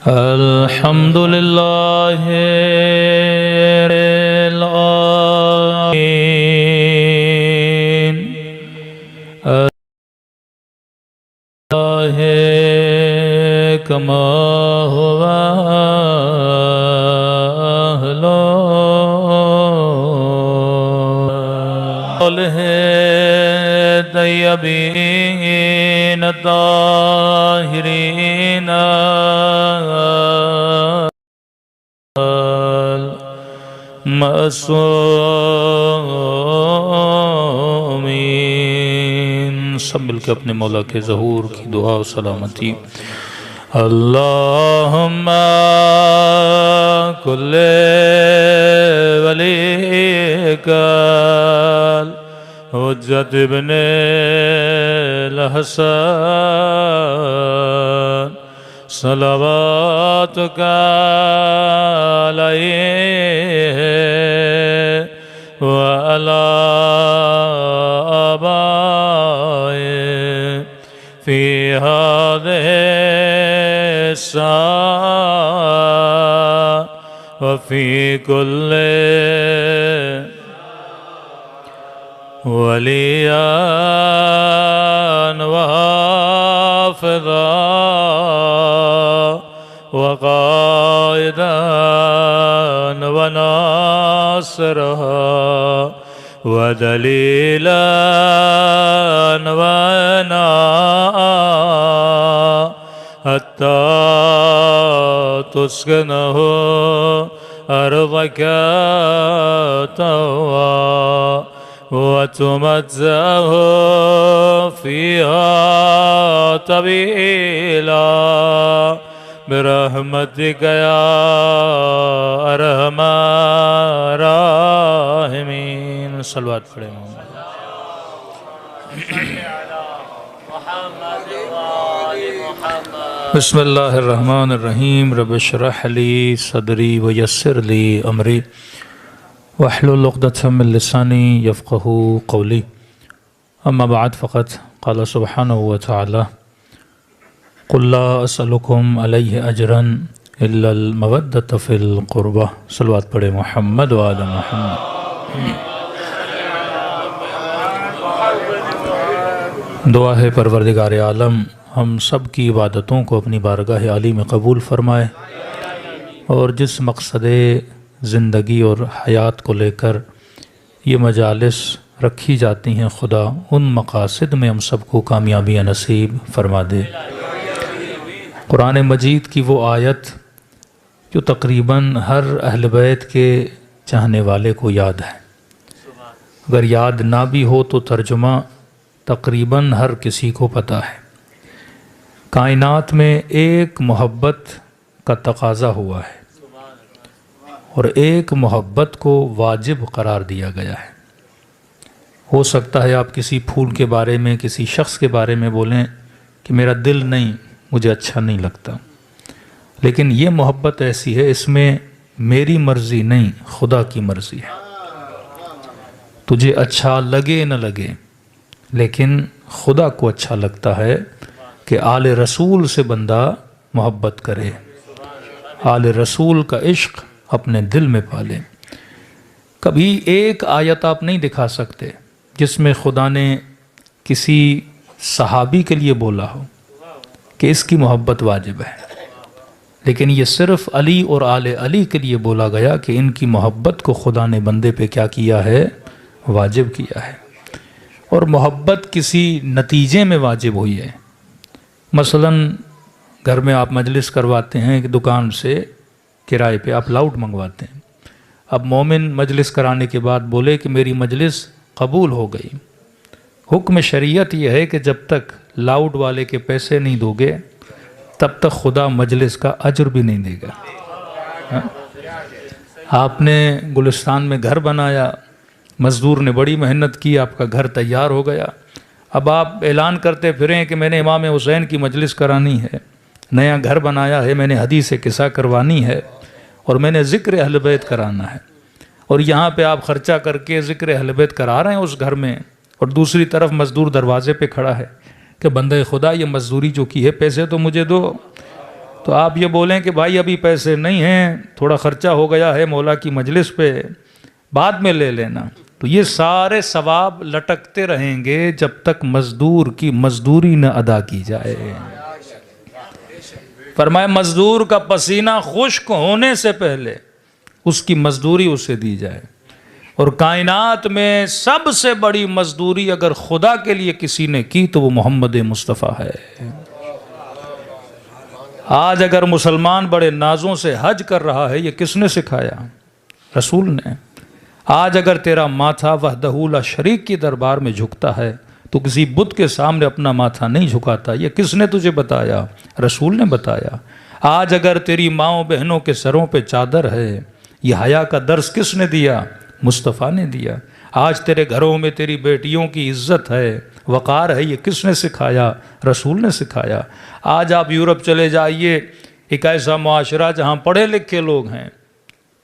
الحمد للہ العالمین اللہ کما ہوا اہلو قوله طیبین طاہرین معصومین۔ سب مل کے اپنے مولا کے ظہور کی دعا و سلامتی۔ اللہم کل ولیک حجت ابن الحسن صلواتک علیہ وعلی آبائه فی هذه الساعة وفی کل ولیاً وحافظاً وقائداً وناصرا ودلیلاً وناء حتى تسكنه أرضك طوعا وتمتعه فيها طويلا برحمتك يا أرحم الراحمين۔ صلوات پڑھیں بسم اللہ الرحمن الرحیم۔ رب اشرح لی صدری ویسر لی امری واحلل عقدۃ من لسانی یفقہوا قولی۔ اما بعد فقط قال سبحانہ وتعالی قل لا اسألکم علیہ اجرا الا المودۃ فی القربہ۔ صلوات پڑھے محمد وآل محمد۔ دعا ہے پروردگار عالم ہم سب کی عبادتوں کو اپنی بارگاہ عالی میں قبول فرمائے، اور جس مقصد زندگی اور حیات کو لے کر یہ مجالس رکھی جاتی ہیں، خدا ان مقاصد میں ہم سب کو کامیابی نصیب فرما دے۔ قرآن مجید کی وہ آیت جو تقریباً ہر اہل بیت کے چاہنے والے کو یاد ہے، اگر یاد نہ بھی ہو تو ترجمہ تقریباً ہر کسی کو پتہ ہے۔ کائنات میں ایک محبت کا تقاضا ہوا ہے اور ایک محبت کو واجب قرار دیا گیا ہے۔ ہو سکتا ہے آپ کسی پھول کے بارے میں، کسی شخص کے بارے میں بولیں کہ میرا دل نہیں، مجھے اچھا نہیں لگتا، لیکن یہ محبت ایسی ہے، اس میں میری مرضی نہیں، خدا کی مرضی ہے۔ تجھے اچھا لگے نہ لگے، لیکن خدا کو اچھا لگتا ہے کہ آل رسول سے بندہ محبت کرے، آل رسول کا عشق اپنے دل میں پالے۔ کبھی ایک آیت آپ نہیں دکھا سکتے جس میں خدا نے کسی صحابی کے لیے بولا ہو کہ اس کی محبت واجب ہے، لیکن یہ صرف علی اور آل علی کے لیے بولا گیا کہ ان کی محبت کو خدا نے بندے پہ کیا کیا ہے؟ واجب کیا ہے۔ اور محبت کسی نتیجے میں واجب ہوئی ہے۔ مثلاً گھر میں آپ مجلس کرواتے ہیں کہ دکان سے کرائے پہ آپ لاؤڈ منگواتے ہیں، اب مومن مجلس کرانے کے بعد بولے کہ میری مجلس قبول ہو گئی، حکم شریعت یہ ہے کہ جب تک لاؤڈ والے کے پیسے نہیں دو گے تب تک خدا مجلس کا اجر بھی نہیں دے گا۔ آپ نے گلستان میں گھر بنایا، مزدور نے بڑی محنت کی، آپ کا گھر تیار ہو گیا، اب آپ اعلان کرتے پھریں کہ میں نے امام حسین کی مجلس کرانی ہے، نیا گھر بنایا ہے، میں نے حدیث قصہ کروانی ہے، اور میں نے ذکر اہل بیت کرانا ہے، اور یہاں پہ آپ خرچہ کر کے ذکر اہل بیت کرا رہے ہیں اس گھر میں، اور دوسری طرف مزدور دروازے پہ کھڑا ہے کہ بندہ خدا یہ مزدوری جو کی ہے پیسے تو مجھے دو۔ تو آپ یہ بولیں کہ بھائی ابھی پیسے نہیں ہیں، تھوڑا خرچہ ہو گیا ہے مولا کی مجلس پہ، بعد میں لے لینا، تو یہ سارے ثواب لٹکتے رہیں گے جب تک مزدور کی مزدوری نہ ادا کی جائے۔ فرمایا مزدور کا پسینہ خشک ہونے سے پہلے اس کی مزدوری اسے دی جائے۔ اور کائنات میں سب سے بڑی مزدوری اگر خدا کے لیے کسی نے کی تو وہ محمد مصطفیٰ ہے۔ آج اگر مسلمان بڑے نازوں سے حج کر رہا ہے، یہ کس نے سکھایا؟ رسول نے۔ آج اگر تیرا ماتھا وحدہ لا شریک کی دربار میں جھکتا ہے تو کسی بت کے سامنے اپنا ماتھا نہیں جھکاتا، یہ کس نے تجھے بتایا؟ رسول نے بتایا۔ آج اگر تیری ماؤں بہنوں کے سروں پہ چادر ہے، یہ حیا کا درس کس نے دیا؟ مصطفیٰ نے دیا۔ آج تیرے گھروں میں تیری بیٹیوں کی عزت ہے، وقار ہے، یہ کس نے سکھایا؟ رسول نے سکھایا۔ آج آپ یورپ چلے جائیے، ایک ایسا معاشرہ جہاں پڑھے لکھے لوگ ہیں،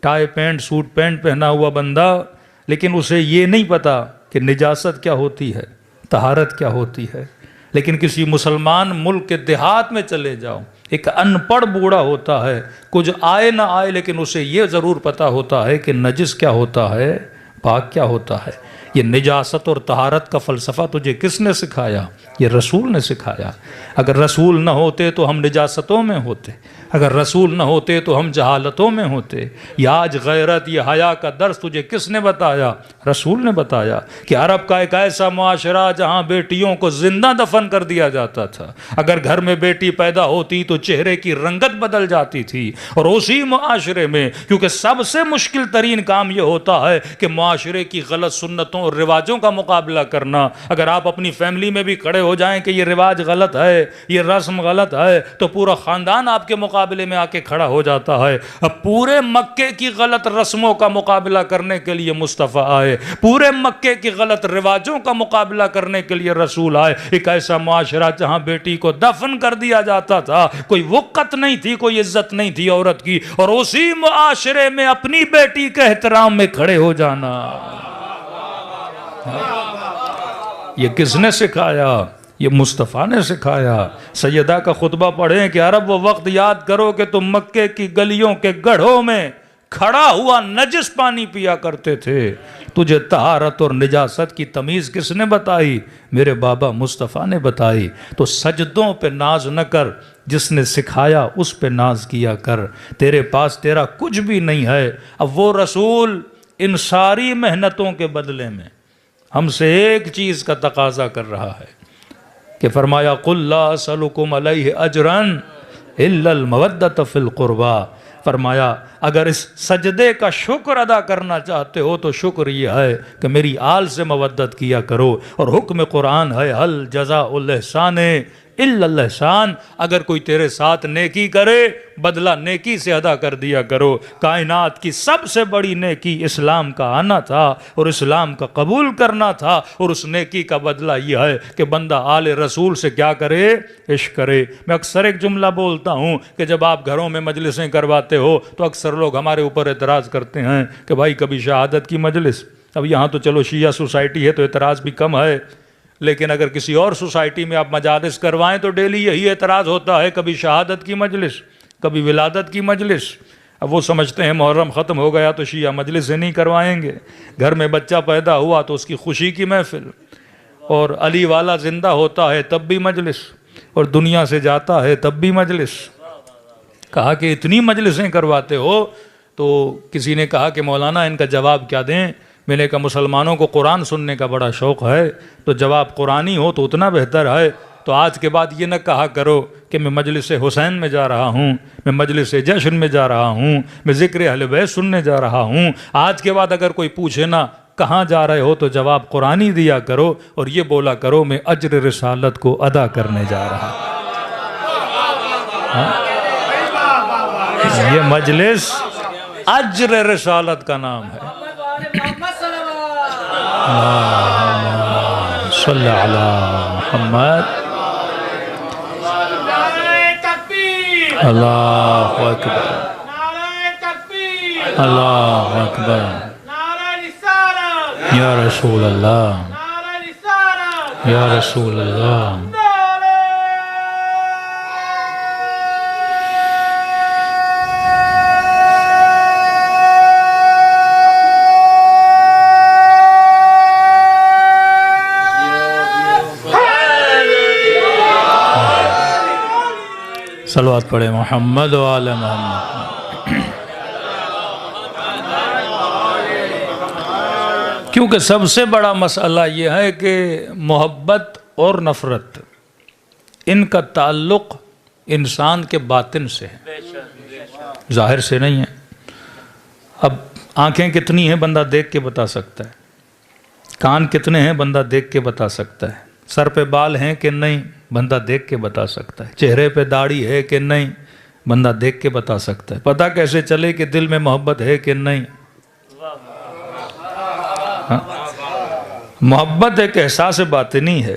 ٹائی پینٹ سوٹ پینٹ پہنا ہوا بندہ، لیکن اسے یہ نہیں پتا کہ نجاست کیا ہوتی ہے، طہارت کیا ہوتی ہے۔ لیکن کسی مسلمان ملک کے دیہات میں چلے جاؤ، ایک ان پڑھ بوڑھا ہوتا ہے، کچھ آئے نہ آئے لیکن اسے یہ ضرور پتا ہوتا ہے کہ نجس کیا ہوتا ہے، پاک کیا ہوتا ہے۔ یہ نجاست اور طہارت کا فلسفہ تجھے کس نے سکھایا؟ یہ رسول نے سکھایا۔ اگر رسول نہ ہوتے تو ہم نجاستوں میں ہوتے، اگر رسول نہ ہوتے تو ہم جہالتوں میں ہوتے۔ یہ آج غیرت، یہ حیا کا درس تجھے کس نے بتایا؟ رسول نے بتایا کہ عرب کا ایک ایسا معاشرہ جہاں بیٹیوں کو زندہ دفن کر دیا جاتا تھا، اگر گھر میں بیٹی پیدا ہوتی تو چہرے کی رنگت بدل جاتی تھی۔ اور اسی معاشرے میں، کیونکہ سب سے مشکل ترین کام یہ ہوتا ہے کہ معاشرے کی غلط سنتوں اور رواجوں کا مقابلہ کرنا، اگر آپ اپنی فیملی میں بھی کھڑے ہو جائیں کہ یہ رواج غلط ہے، یہ رسم غلط ہے، تو پورا خاندان آپ کے مقابلے میں آ کے کھڑا ہو جاتا ہے۔ اب پورے مکے کی غلط رسموں کا مقابلہ کرنے کے لیے مصطفیٰ آئے، پورے مکے کی غلط رواجوں کا مقابلہ کرنے کے لیے رسول آئے۔ ایک ایسا معاشرہ جہاں بیٹی کو دفن کر دیا جاتا تھا، کوئی وقت نہیں تھی، کوئی عزت نہیں تھی عورت کی، اور اسی معاشرے میں اپنی بیٹی کے احترام میں کھڑے ہو جانا، یہ کس نے سکھایا؟ یہ مصطفیٰ نے سکھایا۔ سیدہ کا خطبہ پڑھیں کہ عرب وہ وقت یاد کرو کہ تم مکے کی گلیوں کے گڑھوں میں کھڑا ہوا نجس پانی پیا کرتے تھے، تجھے طہارت اور نجاست کی تمیز کس نے بتائی؟ میرے بابا مصطفیٰ نے بتائی۔ تو سجدوں پہ ناز نہ کر، جس نے سکھایا اس پہ ناز کیا کر۔ تیرے پاس تیرا کچھ بھی نہیں ہے، اب وہ رسول ان ساری محنتوں کے بدلے میں ہم سے ایک چیز کا تقاضا کر رہا ہے کہ فرمایا قُلْ لَا أَسْأَلُكُمْ عَلَيْهِ أَجْرًا إِلَّا الْمَوَدَّةَ فِي الْقُرْبَى۔ فرمایا اگر اس سجدے کا شکر ادا کرنا چاہتے ہو تو شکر یہ ہے کہ میری آل سے مودت کیا کرو، اور حکم قرآن ہے هَلْ جَزَاءُ الْإِحْسَانِ إِلَّا الْإِحْسَانُ، اگر کوئی تیرے ساتھ نیکی کرے بدلہ نیکی سے ادا کر دیا کرو۔ کائنات کی سب سے بڑی نیکی اسلام کا آنا تھا اور اسلام کا قبول کرنا تھا، اور اس نیکی کا بدلہ یہ ہے کہ بندہ آل رسول سے کیا کرے؟ عشق کرے۔ میں اکثر ایک جملہ بولتا ہوں کہ جب آپ گھروں میں مجلسیں کرواتے ہو تو اکثر لوگ ہمارے اوپر اعتراض کرتے ہیں کہ بھائی کبھی شہادت کی مجلس، اب یہاں تو چلو شیعہ سوسائٹی ہے تو اعتراض بھی کم ہے، لیکن اگر کسی اور سوسائٹی میں آپ مجالس کروائیں تو ڈیلی یہی اعتراض ہوتا ہے، کبھی شہادت کی مجلس، کبھی ولادت کی مجلس۔ اب وہ سمجھتے ہیں محرم ختم ہو گیا تو شیعہ مجلس سے نہیں کروائیں گے، گھر میں بچہ پیدا ہوا تو اس کی خوشی کی محفل، اور علی والا زندہ ہوتا ہے تب بھی مجلس، اور دنیا سے جاتا ہے تب بھی مجلس۔ کہا کہ اتنی مجلسیں کرواتے ہو، تو کسی نے کہا کہ مولانا ان کا جواب کیا دیں؟ میں نے کہا مسلمانوں کو قرآن سننے کا بڑا شوق ہے، تو جواب قرآنی ہو تو اتنا بہتر ہے۔ تو آج کے بعد یہ نہ کہا کرو کہ میں مجلس حسین میں جا رہا ہوں، میں مجلس جشن میں جا رہا ہوں، میں ذکر اہل بیت سننے جا رہا ہوں۔ آج کے بعد اگر کوئی پوچھے نا کہاں جا رہے ہو تو جواب قرآنی دیا کرو، اور یہ بولا کرو میں اجر رسالت کو ادا کرنے جا رہا ہوں۔ یہ مجلس اجر رسالت کا نام ہے۔ صلی علی محمد۔ اللہ اکبر، اللہ اکبر، یا رسول اللہ، یا رسول اللہ۔ صلوات پڑھے محمد و آل محمد۔ کیونکہ سب سے بڑا مسئلہ یہ ہے کہ محبت اور نفرت ان کا تعلق انسان کے باطن سے ہے، ظاہر سے نہیں ہے۔ اب آنکھیں کتنی ہیں بندہ دیکھ کے بتا سکتا ہے، کان کتنے ہیں بندہ دیکھ کے بتا سکتا ہے، سر پہ بال ہیں کہ نہیں بندہ دیکھ کے بتا سکتا ہے، چہرے پہ داڑھی ہے کہ نہیں بندہ دیکھ کے بتا سکتا ہے۔ پتہ کیسے چلے کہ دل میں محبت ہے کہ نہیں؟ محبت ایک احساس باطنی ہے،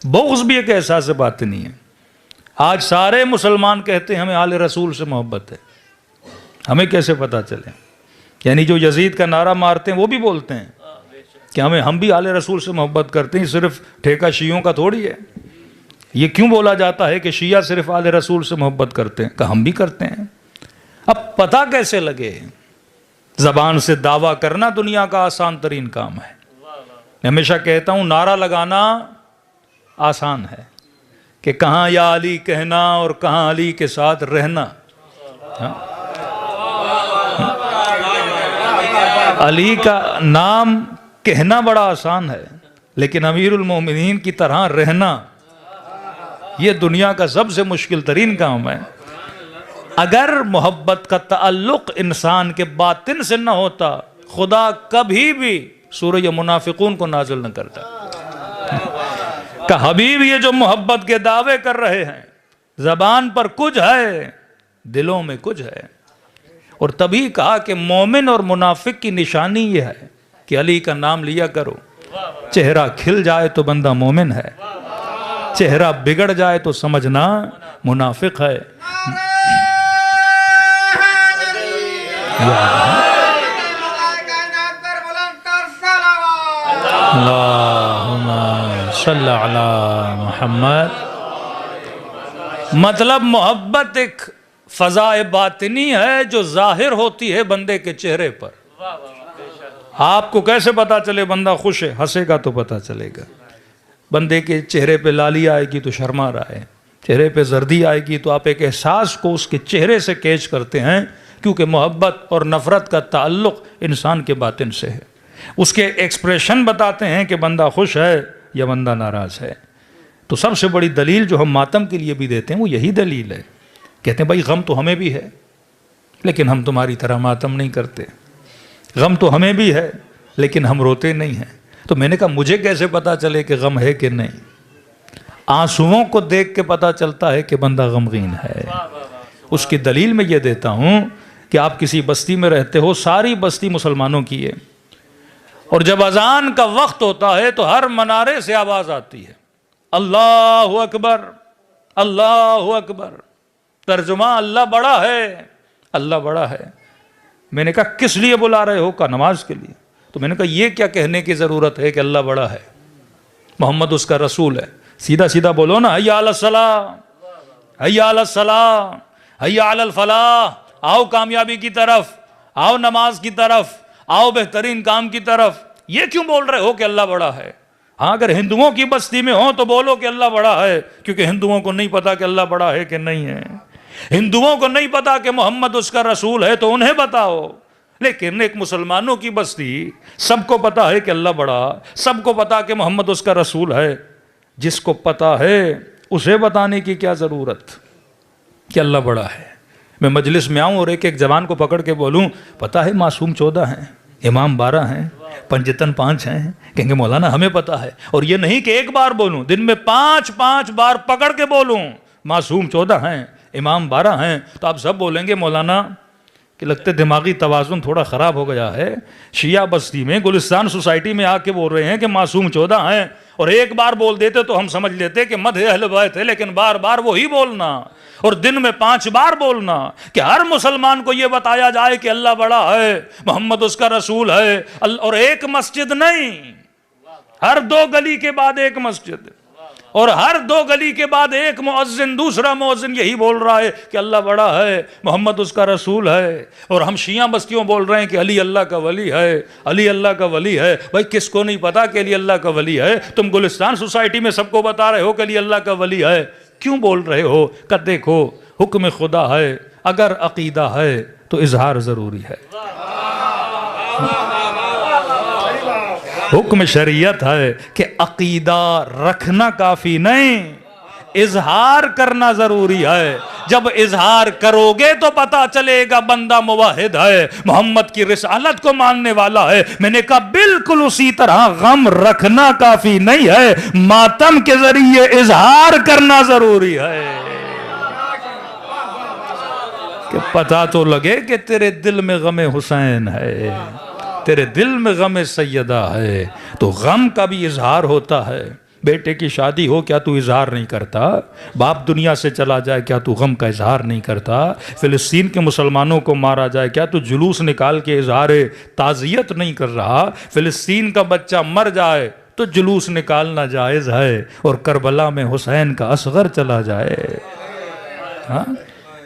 بغض بھی ایک احساس باطنی ہے۔ آج سارے مسلمان کہتے ہیں ہمیں آل رسول سے محبت ہے، ہمیں کیسے پتہ چلے؟ یعنی جو یزید کا نعرہ مارتے ہیں وہ بھی بولتے ہیں کہ ہم بھی آل رسول سے محبت کرتے ہیں، صرف ٹھیکہ شیعوں کا تھوڑی ہے۔ یہ کیوں بولا جاتا ہے کہ شیعہ صرف آل رسول سے محبت کرتے ہیں؟ کہ ہم بھی کرتے ہیں۔ اب پتہ کیسے لگے؟ زبان سے دعویٰ کرنا دنیا کا آسان ترین کام ہے۔ میں ہمیشہ کہتا ہوں نعرہ لگانا آسان ہے کہ کہاں یا علی کہنا اور کہاں علی کے ساتھ رہنا۔ علی کا نام کہنا بڑا آسان ہے، لیکن امیر المومنین کی طرح رہنا یہ دنیا کا سب سے مشکل ترین کام ہے۔ اگر محبت کا تعلق انسان کے باطن سے نہ ہوتا، خدا کبھی بھی سورہ منافقون کو نازل نہ کرتا کہ حبیب یہ جو محبت کے دعوے کر رہے ہیں زبان پر کچھ ہے دلوں میں کچھ ہے۔ اور تبھی کہا کہ مومن اور منافق کی نشانی یہ ہے کہ علی کا نام لیا کرو، چہرہ کھل جائے تو بندہ مومن ہے، چہرہ بگڑ جائے تو سمجھنا منافق ہے۔ اللہم صلی علی محمد۔ مطلب محبت ایک فضائے باطنی ہے جو ظاہر ہوتی ہے بندے کے چہرے پر۔ آپ کو کیسے پتا چلے بندہ خوش ہے؟ ہنسے گا تو پتا چلے گا۔ بندے کے چہرے پہ لالی آئے گی تو شرما رہا ہے، چہرے پہ زردی آئے گی تو آپ ایک احساس کو اس کے چہرے سے کیچ کرتے ہیں، کیونکہ محبت اور نفرت کا تعلق انسان کے باطن سے ہے۔ اس کے ایکسپریشن بتاتے ہیں کہ بندہ خوش ہے یا بندہ ناراض ہے۔ تو سب سے بڑی دلیل جو ہم ماتم کے لیے بھی دیتے ہیں وہ یہی دلیل ہے۔ کہتے ہیں بھائی غم تو ہمیں بھی ہے لیکن ہم تمہاری طرح ماتم نہیں کرتے، غم تو ہمیں بھی ہے لیکن ہم روتے نہیں ہیں۔ تو میں نے کہا مجھے کیسے پتا چلے کہ غم ہے کہ نہیں؟ آنسوؤں کو دیکھ کے پتا چلتا ہے کہ بندہ غمگین ہے۔ اس کی دلیل میں یہ دیتا ہوں کہ آپ کسی بستی میں رہتے ہو، ساری بستی مسلمانوں کی ہے، اور جب اذان کا وقت ہوتا ہے تو ہر منارے سے آواز آتی ہے اللہ اکبر اللہ اکبر، ترجمہ اللہ بڑا ہے اللہ بڑا ہے۔ میں نے کہا کس لیے بلا رہے ہو؟ کہا نماز کے لیے۔ تو میں نے کہا یہ کیا کہنے کی ضرورت ہے کہ اللہ بڑا ہے، محمد اس کا رسول ہے؟ سیدھا سیدھا بولو نا، حی علی الصلاۃ حی علی الصلاۃ حی علی الفلاح، آؤ کامیابی کی طرف، آؤ نماز کی طرف، آؤ بہترین کام کی طرف۔ یہ کیوں بول رہے ہو کہ اللہ بڑا ہے؟ ہاں اگر ہندوؤں کی بستی میں ہو تو بولو کہ اللہ بڑا ہے، کیونکہ ہندوؤں کو نہیں پتا کہ اللہ بڑا ہے کہ نہیں ہے، ہندوؤں کو نہیں پتا کہ محمد اس کا رسول ہے تو انہیں بتاؤ۔ لیکن ایک مسلمانوں کی بستی، سب کو پتا ہے کہ اللہ بڑا، سب کو پتا کہ محمد اس کا رسول ہے، جس کو پتا ہے اسے بتانے کی کیا ضرورت کہ اللہ بڑا ہے؟ میں مجلس میں آؤں اور ایک ایک جوان کو پکڑ کے بولوں پتا ہے معصوم 14 ہیں، امام 12 ہیں، پنجتن 5 ہیں، کہیں گے مولانا ہمیں پتا ہے۔ اور یہ نہیں کہ ایک بار بولوں، دن میں 5 بار پکڑ کے بولوں معصوم 14 ہیں، امام 12 ہیں، تو آپ سب بولیں گے مولانا کہ لگتے دماغی توازن تھوڑا خراب ہو گیا ہے، شیعہ بستی میں گلستان سوسائٹی میں آ کے بول رہے ہیں کہ معصوم 14 ہیں، اور ایک بار بول دیتے تو ہم سمجھ لیتے کہ مدح اہل بیت ہے، لیکن بار بار وہی بولنا اور دن میں 5 بار بولنا کہ ہر مسلمان کو یہ بتایا جائے کہ اللہ بڑا ہے، محمد اس کا رسول ہے، اور ایک مسجد نہیں، ہر 2 گلی کے بعد ایک مسجد، اور ہر 2 گلی کے بعد ایک مؤذن، دوسرا مؤذن یہی بول رہا ہے کہ اللہ بڑا ہے، محمد اس کا رسول ہے۔ اور ہم شیعہ بستیوں بول رہے ہیں کہ علی اللہ کا ولی ہے، علی اللہ کا ولی ہے۔ بھائی کس کو نہیں پتا کہ علی اللہ کا ولی ہے؟ تم گلستان سوسائٹی میں سب کو بتا رہے ہو کہ علی اللہ کا ولی ہے، کیوں بول رہے ہو؟ کہ دیکھو حکم خدا ہے، اگر عقیدہ ہے تو اظہار ضروری ہے۔ حکم شریعت ہے کہ عقیدہ رکھنا کافی نہیں، اظہار کرنا ضروری ہے۔ جب اظہار کرو گے تو پتا چلے گا بندہ موحد ہے، محمد کی رسالت کو ماننے والا ہے۔ میں نے کہا بالکل اسی طرح غم رکھنا کافی نہیں ہے، ماتم کے ذریعے اظہار کرنا ضروری ہے، کہ پتا تو لگے کہ تیرے دل میں غم حسین ہے، تیرے دل میں غم سیدہ ہے۔ تو غم کا بھی اظہار ہوتا ہے۔ بیٹے کی شادی ہو، کیا تو اظہار نہیں کرتا؟ باپ دنیا سے چلا جائے، کیا تو غم کا اظہار نہیں کرتا؟ فلسطین کے مسلمانوں کو مارا جائے، کیا تو جلوس نکال کے اظہار تعزیت نہیں کر رہا؟ فلسطین کا بچہ مر جائے تو جلوس نکالنا جائز ہے، اور کربلا میں حسین کا اصغر چلا جائے۔ ہاں،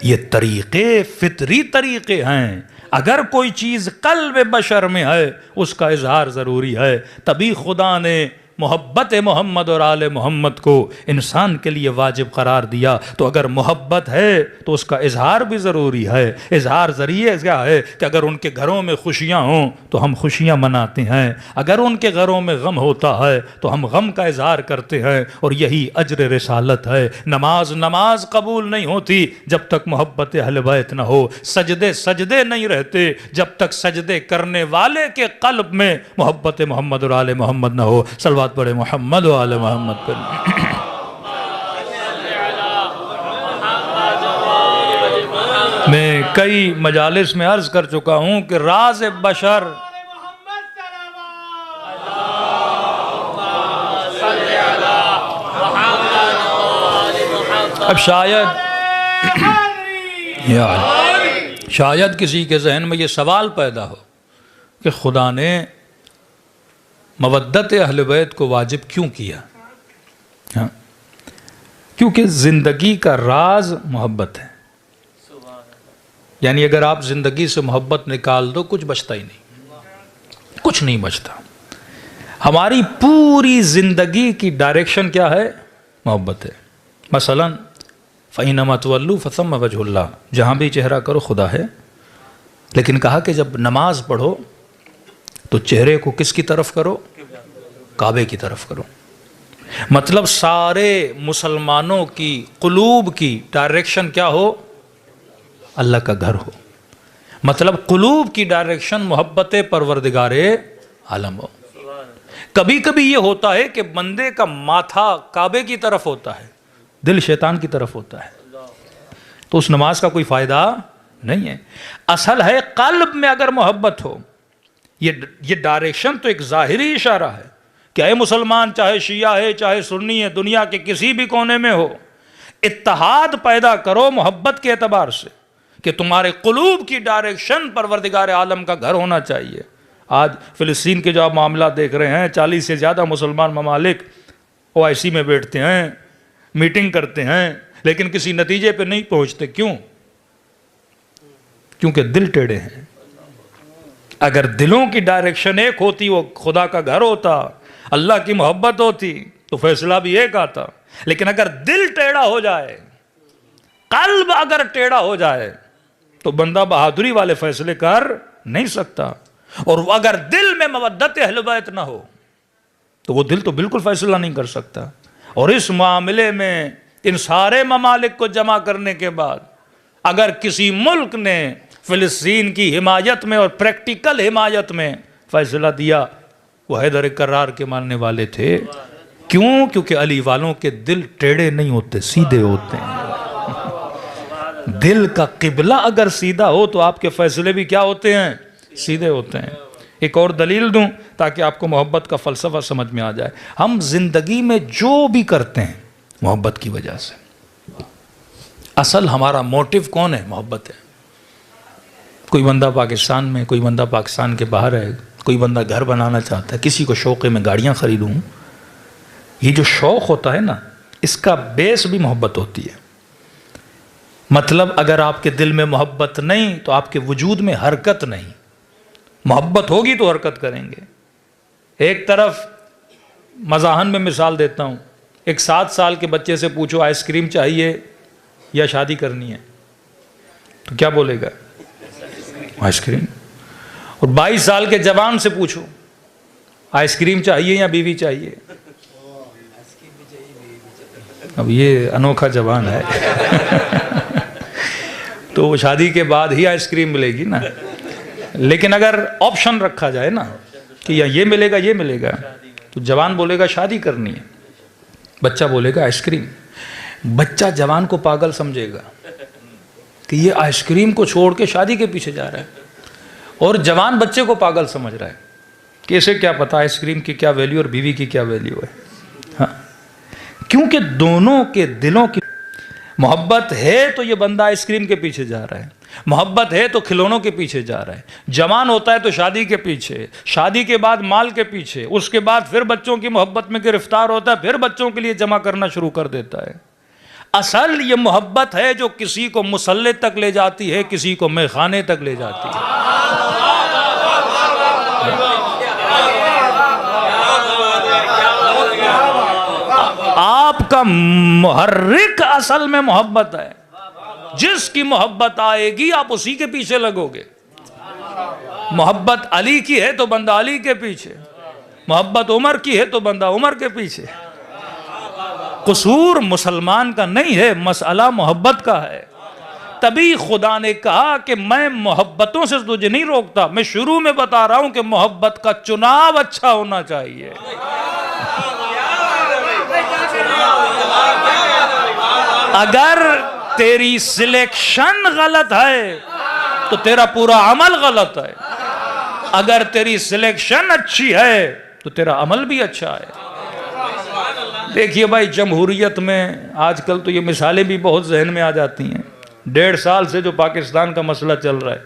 یہ طریقے فطری طریقے ہیں۔ اگر کوئی چیز قلب بشر میں ہے اس کا اظہار ضروری ہے۔ تبھی خدا نے محبت محمد اور آل محمد کو انسان کے لیے واجب قرار دیا۔ تو اگر محبت ہے تو اس کا اظہار بھی ضروری ہے۔ اظہار ذریعے کیا ہے کہ اگر ان کے گھروں میں خوشیاں ہوں تو ہم خوشیاں مناتے ہیں، اگر ان کے گھروں میں غم ہوتا ہے تو ہم غم کا اظہار کرتے ہیں، اور یہی اجر رسالت ہے۔ نماز قبول نہیں ہوتی جب تک محبت اہل بیت نہ ہو، سجدے نہیں رہتے جب تک سجدے کرنے والے کے قلب میں محبت محمد اور آل محمد نہ ہو۔ صلوات پڑھے محمد و آل محمد پر۔ میں کئی مجالس میں عرض کر چکا ہوں کہ راز بشر اب شاید کسی کے ذہن میں یہ سوال پیدا ہو کہ خدا نے مودت اہل بیت کو واجب کیوں کیا؟ ہاں، کیونکہ زندگی کا راز محبت ہے۔ یعنی اگر آپ زندگی سے محبت نکال دو کچھ بچتا ہی نہیں، کچھ نہیں بچتا۔ ہماری پوری زندگی کی ڈائریکشن کیا ہے؟ محبت ہے۔ مثلا فَإِنَّمَا تُوَلُّوا فَثَمَّ وَجْهُ اللَّهِ، جہاں بھی چہرہ کرو خدا ہے۔ لیکن کہا کہ جب نماز پڑھو تو چہرے کو کس کی طرف کرو؟ کعبے کی طرف کرو۔ مطلب سارے مسلمانوں کی قلوب کی ڈائریکشن کیا ہو؟ اللہ کا گھر ہو۔ مطلب قلوب کی ڈائریکشن محبت پروردگار عالم ہو۔ کبھی کبھی یہ ہوتا ہے کہ بندے کا ماتھا کعبے کی طرف ہوتا ہے، دل شیطان کی طرف ہوتا ہے، تو اس نماز کا کوئی فائدہ نہیں ہے۔ اصل ہے قلب میں اگر محبت ہو۔ یہ ڈائریکشن تو ایک ظاہری اشارہ ہے کہ اے مسلمان، چاہے شیعہ ہے چاہے سنی ہے، دنیا کے کسی بھی کونے میں ہو، اتحاد پیدا کرو محبت کے اعتبار سے، کہ تمہارے قلوب کی ڈائریکشن پروردگار عالم کا گھر ہونا چاہیے۔ آج فلسطین کے جو آپ معاملہ دیکھ رہے ہیں، 40 سے زیادہ مسلمان ممالک OIC میں بیٹھتے ہیں، میٹنگ کرتے ہیں، لیکن کسی نتیجے پہ نہیں پہنچتے۔ کیوں؟ کیونکہ دل ٹیڑے ہیں۔ اگر دلوں کی ڈائریکشن ایک ہوتی، وہ خدا کا گھر ہوتا، اللہ کی محبت ہوتی، تو فیصلہ بھی ایک آتا۔ لیکن اگر دل ٹیڑھا ہو جائے، قلب اگر ٹیڑھا ہو جائے، تو بندہ بہادری والے فیصلے کر نہیں سکتا۔ اور اگر دل میں مودت اہل بیت نہ ہو تو وہ دل تو بالکل فیصلہ نہیں کر سکتا۔ اور اس معاملے میں ان سارے ممالک کو جمع کرنے کے بعد اگر کسی ملک نے فلسطین کی حمایت میں اور پریکٹیکل حمایت میں فیصلہ دیا، وہ حیدر کرار کے ماننے والے تھے۔ کیوں؟ کیونکہ علی والوں کے دل ٹیڑھے نہیں ہوتے، سیدھے ہوتے ہیں۔ دل کا قبلہ اگر سیدھا ہو تو آپ کے فیصلے بھی کیا ہوتے ہیں؟ سیدھے ہوتے ہیں۔ ایک اور دلیل دوں تاکہ آپ کو محبت کا فلسفہ سمجھ میں آ جائے۔ ہم زندگی میں جو بھی کرتے ہیں محبت کی وجہ سے۔ اصل ہمارا موٹیو کون ہے؟ محبت ہے۔ کوئی بندہ پاکستان میں، کوئی بندہ پاکستان کے باہر ہے، کوئی بندہ گھر بنانا چاہتا ہے، کسی کو شوق ہے میں گاڑیاں خریدوں۔ یہ جو شوق ہوتا ہے نا، اس کا بیس بھی محبت ہوتی ہے۔ مطلب اگر آپ کے دل میں محبت نہیں تو آپ کے وجود میں حرکت نہیں۔ محبت ہوگی تو حرکت کریں گے۔ ایک طرف مزاحن میں مثال دیتا ہوں، ایک 7 سال کے بچے سے پوچھو آئس کریم چاہیے یا شادی کرنی ہے، تو کیا بولے گا؟ Ice cream. اور 22 سال کے جوان سے پوچھو آئس کریم چاہیے یا بیوی چاہیے؟ اب یہ انوکھا جوان ہے تو وہ شادی کے بعد ہی آئس کریم ملے گی نا۔ لیکن اگر آپشن رکھا جائے نا کہ یا یہ ملے گا یہ ملے گا، تو جوان بولے گا شادی کرنی ہے، بچہ بولے گا آئس کریم۔ بچہ جوان کو پاگل سمجھے گا کہ یہ آئس کریم کو چھوڑ کے شادی کے پیچھے جا رہا ہے، اور جوان بچے کو پاگل سمجھ رہا ہے کہ اسے کیا پتا آئس کریم کی کیا ویلیو اور بیوی کی کیا ویلیو ہے۔ ہاں، کیونکہ دونوں کے دلوں کی محبت ہے تو یہ بندہ آئس کریم کے پیچھے جا رہا ہے، محبت ہے تو کھلونوں کے پیچھے جا رہا ہے۔ جوان ہوتا ہے تو شادی کے پیچھے، شادی کے بعد مال کے پیچھے، اس کے بعد پھر بچوں کی محبت میں گرفتار ہوتا ہے، پھر بچوں کے لیے جمع کرنا شروع کر دیتا ہے۔ اصل یہ محبت ہے جو کسی کو مصلے تک لے جاتی ہے، کسی کو میخانے تک لے جاتی ہے۔ آپ کا محرک اصل میں محبت ہے، جس کی محبت آئے گی آپ اسی کے پیچھے لگو گے۔ محبت علی کی ہے تو بندہ علی کے پیچھے، محبت عمر کی ہے تو بندہ عمر کے پیچھے۔ قصور مسلمان کا نہیں ہے، مسئلہ محبت کا ہے۔ تبھی خدا نے کہا کہ میں محبتوں سے تجھے نہیں روکتا، میں شروع میں بتا رہا ہوں کہ محبت کا چناؤ اچھا ہونا چاہیے۔ اگر تیری سلیکشن غلط ہے تو تیرا پورا عمل غلط ہے، اگر تیری سلیکشن اچھی ہے تو تیرا عمل بھی اچھا ہے۔ دیکھیے بھائی، جمہوریت میں آج کل تو یہ مثالیں بھی بہت ذہن میں آ جاتی ہیں۔ 1.5 سال سے جو پاکستان کا مسئلہ چل رہا ہے،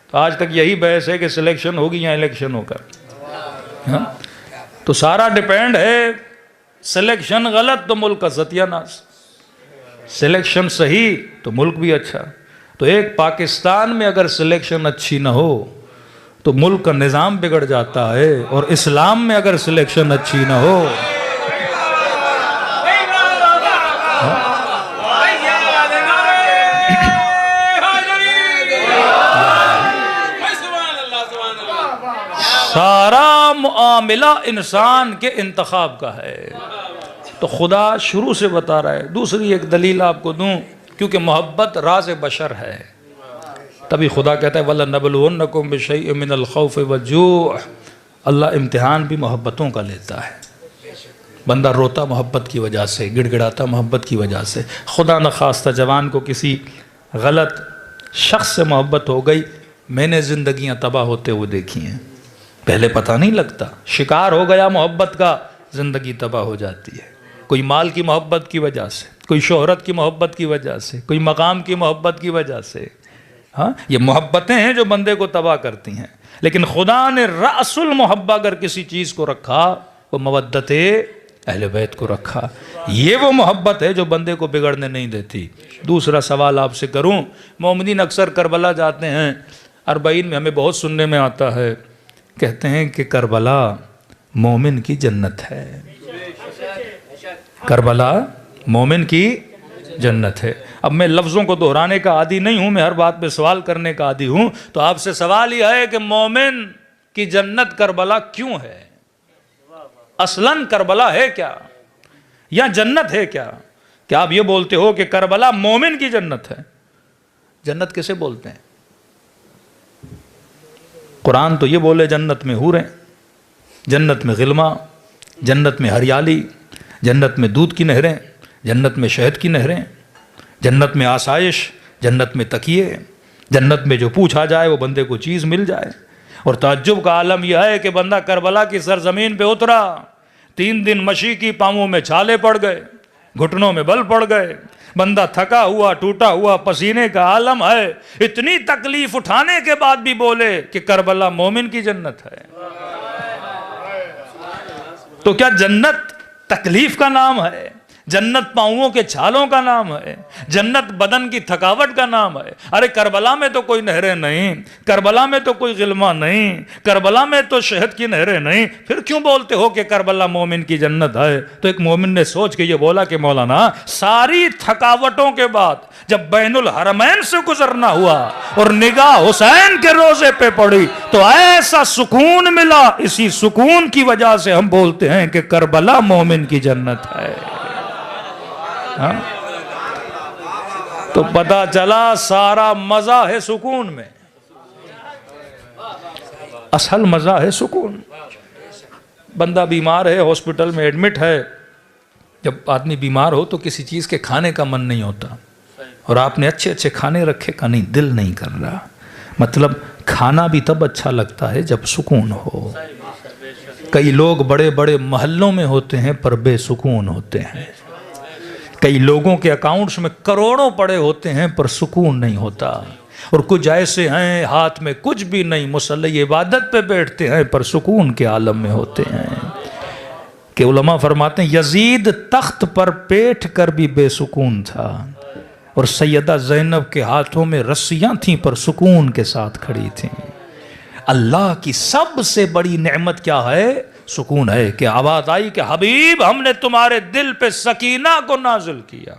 تو آج تک یہی بحث ہے کہ سلیکشن ہوگی یا الیکشن ہوگا۔ تو سارا ڈیپینڈ ہے، سلیکشن غلط تو ملک کا ستیہ ناش، سلیکشن صحیح تو ملک بھی اچھا۔ تو ایک پاکستان میں اگر سلیکشن اچھی نہ ہو تو ملک کا نظام بگڑ جاتا ہے، اور اسلام میں اگر سلیکشن اچھی نہ ہو سارا معاملہ انسان کے انتخاب کا ہے۔ تو خدا شروع سے بتا رہا ہے۔ دوسری ایک دلیل آپ کو دوں، کیونکہ محبت راز بشر ہے، تبھی خدا کہتا ہے وَلَنَبْلُوَنَّكُمْ بِشَيْءٍ مِّنَ الْخَوْفِ وَالْجُوعِ۔ اللہ امتحان بھی محبتوں کا لیتا ہے۔ بندہ روتا محبت کی وجہ سے، گڑ گڑاتا محبت کی وجہ سے۔ خدا نخواستہ جوان کو کسی غلط شخص سے محبت ہو گئی، میں نے زندگیاں تباہ ہوتے ہوئے دیکھی ہیں، پہلے پتہ نہیں لگتا، شکار ہو گیا محبت کا، زندگی تباہ ہو جاتی ہے۔ کوئی مال کی محبت کی وجہ سے، کوئی شہرت کی محبت کی وجہ سے، کوئی مقام کی محبت کی وجہ سے۔ ہاں، یہ محبتیں ہیں جو بندے کو تباہ کرتی ہیں، لیکن خدا نے رأس المحبہ اگر کسی چیز کو رکھا، وہ مودت اہل بیت کو رکھا۔ یہ وہ محبت ہے جو بندے کو بگڑنے نہیں دیتی۔ دوسرا سوال آپ سے کروں، مومنین اکثر کربلا جاتے ہیں، 40 میں ہمیں بہت سننے میں آتا ہے، کہتے ہیں کہ کربلا مومن کی جنت ہے، کربلا مومن کی جنت ہے۔ اب میں لفظوں کو دہرانے کا عادی نہیں ہوں، میں ہر بات پہ سوال کرنے کا عادی ہوں، تو آپ سے سوال یہ ہے کہ مومن کی جنت کربلا کیوں ہے؟ اصلاً کربلا ہے کیا یا جنت ہے کیا؟ کہ آپ یہ بولتے ہو کہ کربلا مومن کی جنت ہے۔ جنت کسے بولتے ہیں؟ قرآن تو یہ بولے جنت میں حوریں، جنت میں غلماں، جنت میں ہریالی، جنت میں دودھ کی نہریں، جنت میں شہد کی نہریں، جنت میں آسائش، جنت میں تکیے، جنت میں جو پوچھا جائے وہ بندے کو چیز مل جائے۔ اور تعجب کا عالم یہ ہے کہ بندہ کربلا کی سرزمین پہ اترا، 3 دن مشی کی، پاؤں میں چھالے پڑ گئے، گھٹنوں میں بل پڑ گئے، بندہ تھکا ہوا ٹوٹا ہوا پسینے کا عالم ہے، اتنی تکلیف اٹھانے کے بعد بھی بولے کہ کربلا مومن کی جنت ہے۔ تو کیا جنت تکلیف کا نام ہے؟ جنت پاؤں کے چھالوں کا نام ہے، جنت بدن کی تھکاوٹ کا نام ہے۔ ارے کربلا میں تو کوئی نہریں نہیں، کربلا میں تو کوئی غلما نہیں، کربلا میں تو شہد کی نہریں نہیں، پھر کیوں بولتے ہو کہ کربلا مومن کی جنت ہے؟ تو ایک مومن نے سوچ کے یہ بولا کہ مولانا ساری تھکاوٹوں کے بعد جب بین الحرمین سے گزرنا ہوا اور نگاہ حسین کے روزے پہ پڑی تو ایسا سکون ملا، اسی سکون کی وجہ سے ہم بولتے ہیں کہ کربلا مومن کی جنت ہے۔ ہاں؟ تو پتہ چلا سارا مزہ ہے سکون میں، اصل مزہ ہے سکون۔ بندہ بیمار ہے، ہاسپٹل میں ایڈمٹ ہے، جب آدمی بیمار ہو تو کسی چیز کے کھانے کا من نہیں ہوتا، اور آپ نے اچھے اچھے کھانے رکھے کا نہیں، دل نہیں کر رہا۔ مطلب کھانا بھی تب اچھا لگتا ہے جب سکون ہو۔ کئی لوگ بڑے بڑے محلوں میں ہوتے ہیں پر بے سکون ہوتے ہیں، کئی لوگوں کے اکاؤنٹس میں کروڑوں پڑے ہوتے ہیں پر سکون نہیں ہوتا، اور کچھ ایسے ہیں ہاتھ میں کچھ بھی نہیں، مصلی عبادت پہ بیٹھتے ہیں پر سکون کے عالم میں ہوتے ہیں۔ کہ علماء فرماتے ہیں یزید تخت پر بیٹھ کر بھی بے سکون تھا، اور سیدہ زینب کے ہاتھوں میں رسیاں تھیں پر سکون کے ساتھ کھڑی تھیں۔ اللہ کی سب سے بڑی نعمت کیا ہے؟ سکون ہے۔ کہ آواز آئی کہ حبیب ہم نے تمہارے دل پہ سکینہ کو نازل کیا،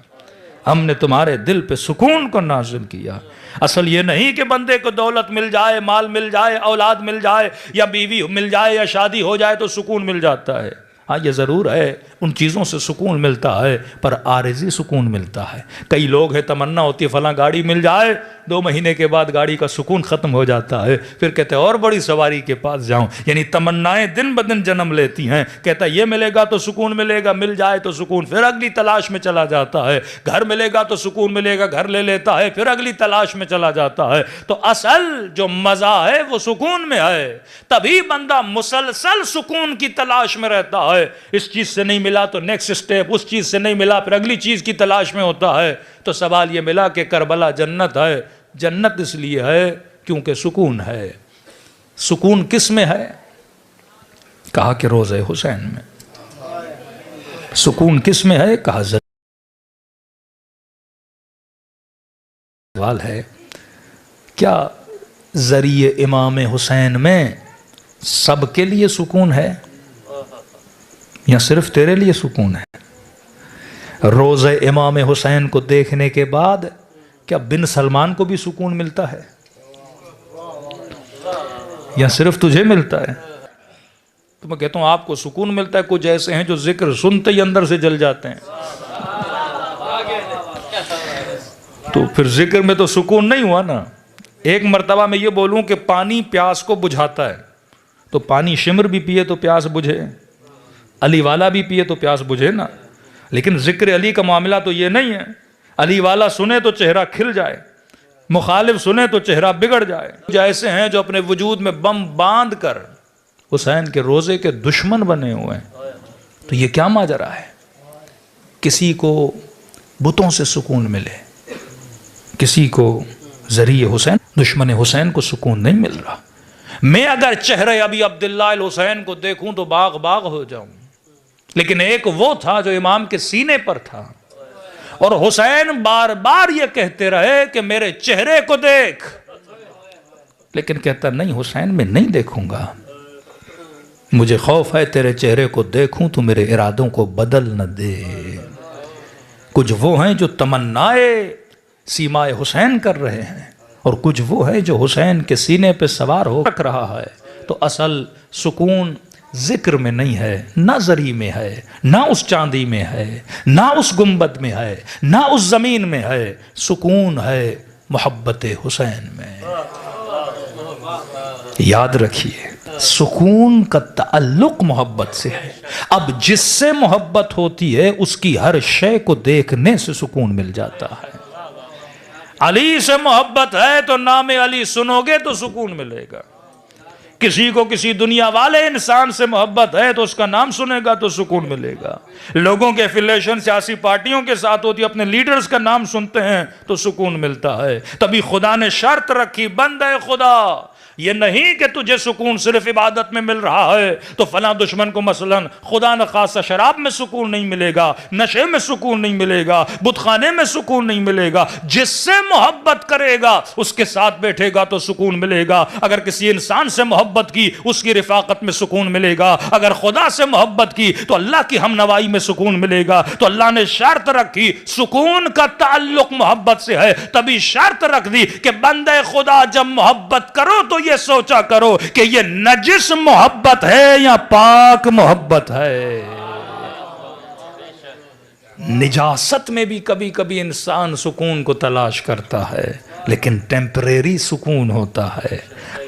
ہم نے تمہارے دل پہ سکون کو نازل کیا۔ اصل یہ نہیں کہ بندے کو دولت مل جائے، مال مل جائے، اولاد مل جائے، یا بیوی مل جائے، یا شادی ہو جائے تو سکون مل جاتا ہے۔ ہاں یہ ضرور ہے، ان چیزوں سے سکون ملتا ہے، پر عارضی سکون ملتا ہے۔ کئی لوگ ہیں تمنا ہوتی ہے فلاں گاڑی مل جائے، 2 مہینے کے بعد گاڑی کا سکون ختم ہو جاتا ہے، پھر کہتے ہیں اور بڑی سواری کے پاس جاؤں۔ یعنی تمنائیں دن بدن جنم لیتی ہیں، کہتا ہے یہ ملے گا تو سکون ملے گا، مل جائے تو سکون، پھر اگلی تلاش میں چلا جاتا ہے۔ گھر ملے گا تو سکون ملے گا، گھر لے لیتا ہے، پھر اگلی تلاش میں چلا جاتا ہے۔ تو اصل جو مزہ ہے وہ سکون میں ہے، تبھی بندہ مسلسل سکون کی تلاش میں رہتا ہے۔ اس چیز سے نہیں ملا تو نیکسٹ سٹیپ، اس چیز سے نہیں ملا پھر اگلی چیز کی تلاش میں ہوتا ہے۔ تو سوال یہ ملا کہ کربلا جنت ہے۔ جنت اس لیے ہے کیونکہ سکون ہے۔ سکون کس میں ہے؟ کہا کہ روضہ حسین میں۔ سکون کس میں ہے؟ کہا سوال ہے کیا ذریعہ امام حسین میں سب کے لیے سکون ہے یا صرف تیرے لیے سکون ہے؟ روضہ امام حسین کو دیکھنے کے بعد کیا بن سلمان کو بھی سکون ملتا ہے یا صرف تجھے ملتا ہے؟ تو میں کہتا ہوں آپ کو سکون ملتا ہے، کچھ ایسے ہیں جو ذکر سنتے ہی اندر سے جل جاتے ہیں۔ تو پھر ذکر میں تو سکون نہیں ہوا نا۔ ایک مرتبہ میں یہ بولوں کہ پانی پیاس کو بجھاتا ہے، تو پانی شمر بھی پیے تو پیاس بجھے، علی والا بھی پیے تو پیاس بجھے نا۔ لیکن ذکر علی کا معاملہ تو یہ نہیں ہے، علی والا سنے تو چہرہ کھل جائے، مخالف سنے تو چہرہ بگڑ جائے۔ جو ایسے ہیں جو اپنے وجود میں بم باندھ کر حسین کے روزے کے دشمن بنے ہوئے ہیں، تو یہ کیا ماجرا ہے؟ کسی کو بتوں سے سکون ملے، کسی کو ذریعہ حسین، دشمن حسین کو سکون نہیں مل رہا۔ میں اگر چہرے ابی عبداللہ الحسین کو دیکھوں تو باغ باغ ہو جاؤں، لیکن ایک وہ تھا جو امام کے سینے پر تھا، اور حسین بار بار یہ کہتے رہے کہ میرے چہرے کو دیکھ، لیکن کہتا نہیں حسین میں نہیں دیکھوں گا، مجھے خوف ہے تیرے چہرے کو دیکھوں تو میرے ارادوں کو بدل نہ دے۔ کچھ وہ ہیں جو تمنائے سیمائے حسین کر رہے ہیں، اور کچھ وہ ہے جو حسین کے سینے پہ سوار ہو رکھ رہا ہے۔ تو اصل سکون ذکر میں نہیں ہے، نہ زری میں ہے، نہ اس چاندی میں ہے، نہ اس گنبد میں ہے، نہ اس زمین میں ہے، سکون ہے محبت حسین میں۔ یاد رکھیے سکون کا تعلق محبت سے ہے۔ اب جس سے محبت ہوتی ہے اس کی ہر شے کو دیکھنے سے سکون مل جاتا ہے۔ علی سے محبت ہے تو نام علی سنو گے تو سکون ملے گا۔ کسی کو کسی دنیا والے انسان سے محبت ہے تو اس کا نام سنے گا تو سکون ملے گا۔ لوگوں کے افیلیشن سیاسی پارٹیوں کے ساتھ ہوتی ہے، اپنے لیڈرز کا نام سنتے ہیں تو سکون ملتا ہے۔ تبھی خدا نے شرط رکھی بندے خدا یہ نہیں کہ تجھے سکون صرف عبادت میں مل رہا ہے تو فلاں دشمن کو مثلا خدا نخواستہ شراب میں سکون نہیں ملے گا، نشے میں سکون نہیں ملے گا، بت خانے میں سکون نہیں ملے گا۔ جس سے محبت کرے گا اس کے ساتھ بیٹھے گا تو سکون ملے گا۔ اگر کسی انسان سے محبت کی اس کی رفاقت میں سکون ملے گا، اگر خدا سے محبت کی تو اللہ کی ہم نوائی میں سکون ملے گا۔ تو اللہ نے شرط رکھی، سکون کا تعلق محبت سے ہے، تبھی شرط رکھ دی کہ بندے خدا جب محبت کرو تو یہ سوچا کرو کہ یہ نجس محبت ہے یا پاک محبت ہے۔ نجاست میں بھی کبھی کبھی انسان سکون کو تلاش کرتا ہے، لیکن ٹیمپریری سکون ہوتا ہے۔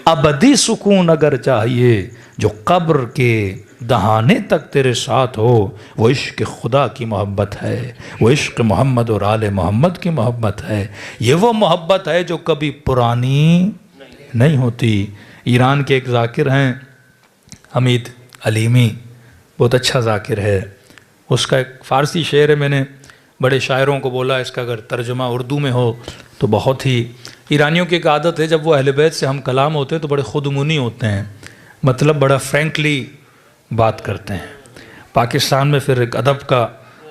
ابدی سکون اگر چاہیے جو قبر کے دہانے تک تیرے ساتھ ہو، وہ عشق خدا کی محبت ہے، وہ عشق محمد اور آل محمد کی محبت ہے۔ یہ وہ محبت ہے جو کبھی پرانی نہیں ہوتی۔ ایران کے ایک ذاکر ہیں حمید علیمی، بہت اچھا ذاکر ہے۔ اس کا ایک فارسی شعر ہے، میں نے بڑے شاعروں کو بولا اس کا اگر ترجمہ اردو میں ہو تو بہت ہی۔ ایرانیوں کی ایک عادت ہے جب وہ اہل بیت سے ہم کلام ہوتے ہیں تو بڑے خودمونی ہوتے ہیں، مطلب بڑا فرینکلی بات کرتے ہیں۔ پاکستان میں پھر ایک ادب کا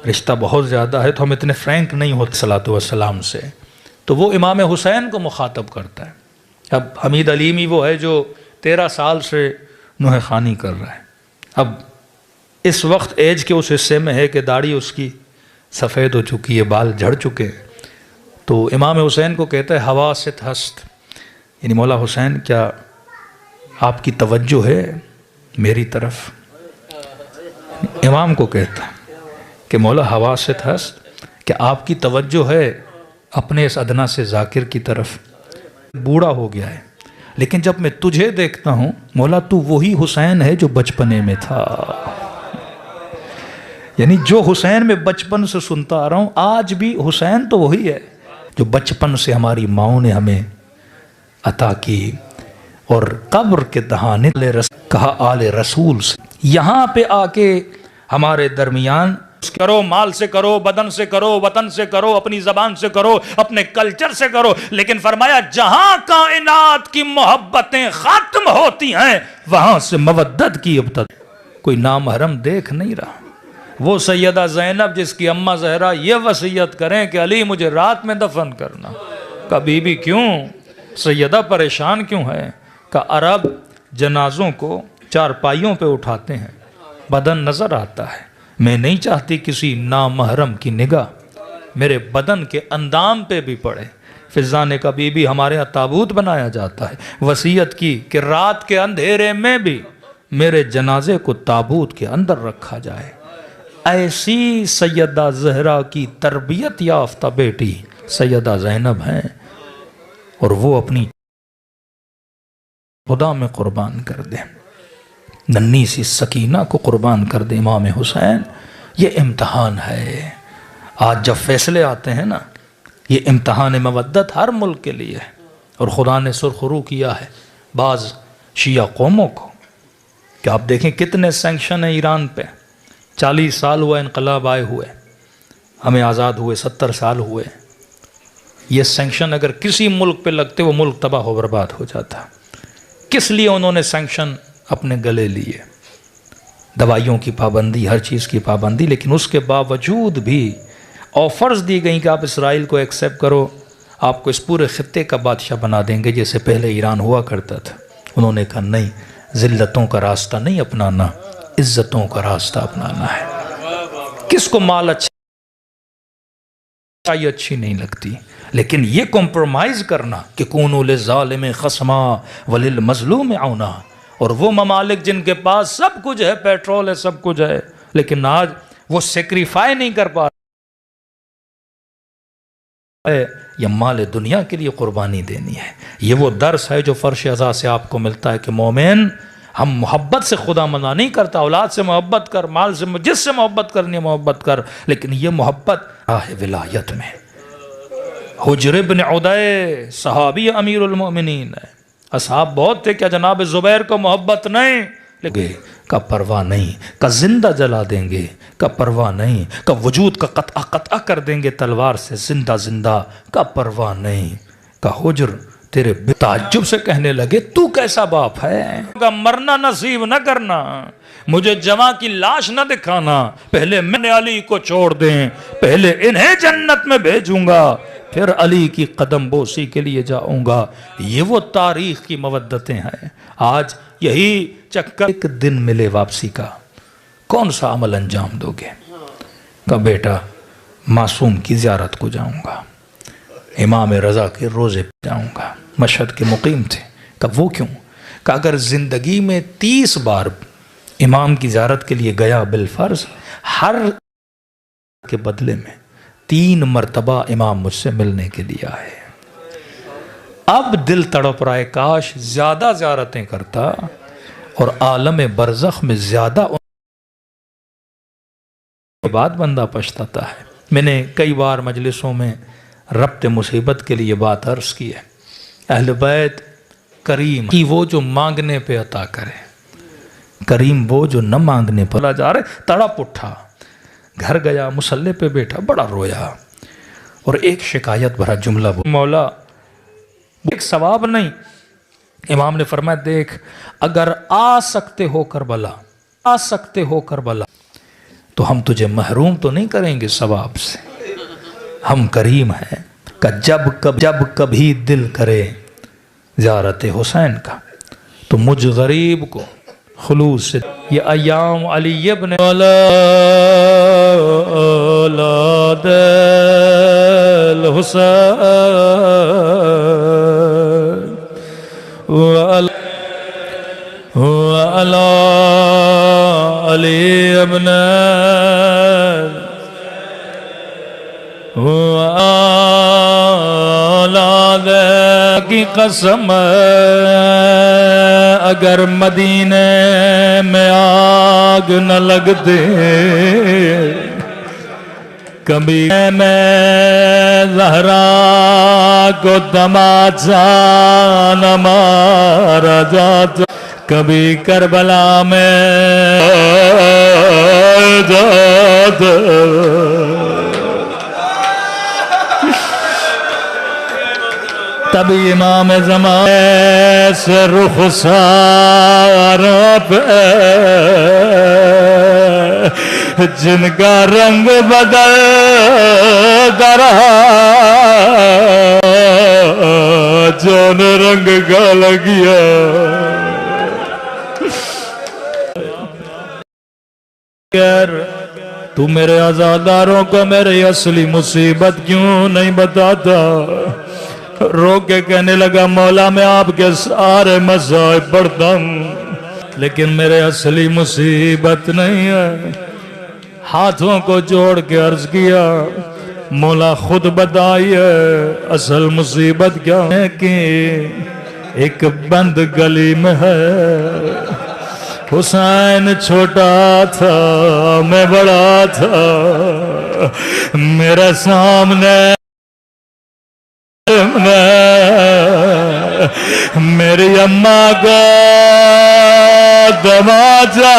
رشتہ بہت زیادہ ہے تو ہم اتنے فرینک نہیں ہوتے صلاۃ والسلام سے، تو وہ امام حسین کو مخاطب کرتا ہے۔ اب حمید علیمی وہ ہے جو 13 سال سے نوحہ خوانی کر رہا ہے، اب اس وقت ایج کے اس حصے میں ہے کہ داڑھی اس کی سفید ہو چکی ہے، بال جھڑ چکے ہیں، تو امام حسین کو کہتا ہے حواست ہست، یعنی مولا حسین کیا آپ کی توجہ ہے میری طرف؟ امام کو کہتا ہے کہ مولا حواست ہست، کہ آپ کی توجہ ہے اپنے اس ادنا سے ذاکر کی طرف؟ بوڑھا ہو گیا ہے لیکن جب میں تجھے دیکھتا ہوں مولا تو وہی حسین ہے جو بچپنے میں تھا، یعنی جو حسین میں بچپن سے سنتا آ رہا ہوں آج بھی حسین تو وہی ہے جو بچپن سے ہماری ماؤں نے ہمیں عطا کی۔ اور قبر کے دہانے کہا آل رسول سے، یہاں پہ آ کے ہمارے درمیان کرو، مال سے کرو، بدن سے کرو، وطن سے کرو، اپنی زبان سے کرو، اپنے کلچر سے کرو، لیکن فرمایا جہاں کائنات کی محبتیں ختم ہوتی ہیں وہاں سے مودت کی ابتدا۔ کوئی نامحرم دیکھ نہیں رہا۔ وہ سیدہ زینب جس کی اماں زہرا یہ وصیت کریں کہ علی مجھے رات میں دفن کرنا، کبھی بھی کیوں سیدہ پریشان کیوں ہے؟ کہ عرب جنازوں کو چارپائیوں پہ اٹھاتے ہیں، بدن نظر آتا ہے، میں نہیں چاہتی کسی نامحرم کی نگاہ میرے بدن کے اندام پہ بھی پڑے۔ فضا نے کبھی بھی ہمارے یہاں تابوت بنایا جاتا ہے، وصیت کی کہ رات کے اندھیرے میں بھی میرے جنازے کو تابوت کے اندر رکھا جائے۔ ایسی سیدہ زہرا کی تربیت یافتہ بیٹی سیدہ زینب ہیں، اور وہ اپنی خدا میں قربان کر دیں، ننھی سی سکینہ کو قربان کر دیں امام حسین۔ یہ امتحان ہے۔ آج جب فیصلے آتے ہیں نا، یہ امتحان مودت ہر ملک کے لیے ہے، اور خدا نے سرخرو کیا ہے بعض شیعہ قوموں کو کہ آپ دیکھیں کتنے سینکشن ہیں ایران پہ۔ 40 سال ہوا انقلاب آئے ہوئے، ہمیں آزاد ہوئے 70 سال ہوئے۔ یہ سینکشن اگر کسی ملک پہ لگتے وہ ملک تباہ و برباد ہو جاتا۔ کس لیے انہوں نے سینکشن اپنے گلے لیے؟ دوائیوں کی پابندی، ہر چیز کی پابندی، لیکن اس کے باوجود بھی آفرز دی گئیں کہ آپ اسرائیل کو ایکسیپٹ کرو، آپ کو اس پورے خطے کا بادشاہ بنا دیں گے جیسے پہلے ایران ہوا کرتا تھا۔ انہوں نے کہا نہیں، ذلتوں کا راستہ نہیں اپنانا، عزتوں کا راستہ اپنانا ہے۔ کس کو مال اچھی نہیں لگتی، لیکن یہ کمپرومائز کرنا کہ کونوا للظالم خصما وللمظلوم عونا، اور وہ ممالک جن کے پاس سب کچھ ہے، پیٹرول ہے، سب کچھ ہے، لیکن آج وہ سیکریفائی نہیں کر پا رہے، یا مال دنیا کے لیے قربانی دینی ہے۔ یہ وہ درس ہے جو فرش عزا سے آپ کو ملتا ہے کہ مومن ہم محبت سے خدا منع نہیں کرتا، اولاد سے محبت کر، مال سے، جس سے محبت کرنی ہے محبت کر، لیکن یہ محبت راہ ولایت میں۔ حجر بن عدی صحابی امیر المؤمنین ہے، اصحاب بہت تھے، کیا جناب زبیر کو محبت نہیں؟ لیکن کا پرواہ نہیں، کا زندہ جلا دیں گے، کا پرواہ نہیں، کا وجود کا قطع کر دیں گے تلوار سے، زندہ کا پرواہ نہیں، کا حجر تیرے تعجب سے کہنے لگے تو کیسا باپ ہے؟ مرنا نصیب نہ کرنا، مجھے جواں کی لاش نہ دکھانا، پہلے میں علی کو چھوڑ دیں، پہلے انہیں جنت میں بھیجوں گا، پھر علی کی قدم بوسی کے لیے جاؤں گا۔ یہ وہ تاریخ کی مودتیں ہیں۔ آج یہی چکر، ایک دن ملے واپسی کا، کون سا عمل انجام دو گے؟ کہ بیٹا معصوم کی زیارت کو جاؤں گا، امام رضا کے روزے پہ جاؤں گا۔ مشہد کے مقیم تھے۔ کہ وہ کیوں؟ کہ اگر زندگی میں 30 بار امام کی زیارت کے لیے گیا بالفرض، ہر کے بدلے میں 3 مرتبہ امام مجھ سے ملنے کے لیے آئے۔ اب دل تڑپ رہا ہے کاش زیادہ زیارتیں کرتا اور عالم برزخ میں زیادہ بات بندہ پچھتاتا ہے۔ میں نے کئی بار مجلسوں میں ربط مصیبت کے لیے بات عرض کی ہے۔ اہل بیت کریم کی وہ جو مانگنے پہ عطا کرے، کریم وہ جو نہ مانگنے پر جا رہے۔ تڑپ اٹھا، گھر گیا، مصلی پہ بیٹھا، بڑا رویا اور ایک شکایت بھرا جملہ بولا، مولا ایک ثواب نہیں۔ امام نے فرمایا دیکھ، اگر آ سکتے ہو کربلا، آ سکتے ہو کربلا، تو ہم تجھے محروم تو نہیں کریں گے ثواب سے۔ ہم کریم ہیں کہ جب کبھی دل کرے زیارت حسین کا تو مجھ غریب کو خلوص سے۔ یہ ایام علی ابن اولاد الحسین وعلى علی ابن اولاد کی قسم، اگر مدینے میں آگ نہ لگتے کبھی میں زہرا کو تماچا نہ مارا جاتا، کبھی کربلا میں جاتا، تبھی امام زمانے سے رخسار پہ جن کا رنگ بدل رہا، جون رنگ کا لگیا، تو میرے عزاداروں کو میری اصلی مصیبت کیوں نہیں بتاتا؟ رو کے کہنے لگا مولا میں آپ کے سارے مصائب پڑھتا ہوں لیکن میرے اصلی مصیبت نہیں ہے۔ ہاتھوں کو جوڑ کے عرض کیا مولا خود بتائیے اصل مصیبت کیا ہے؟ کہ ایک بند گلی میں ہے، حسین چھوٹا تھا میں بڑا تھا، میرے سامنے میری اماں کو دماچا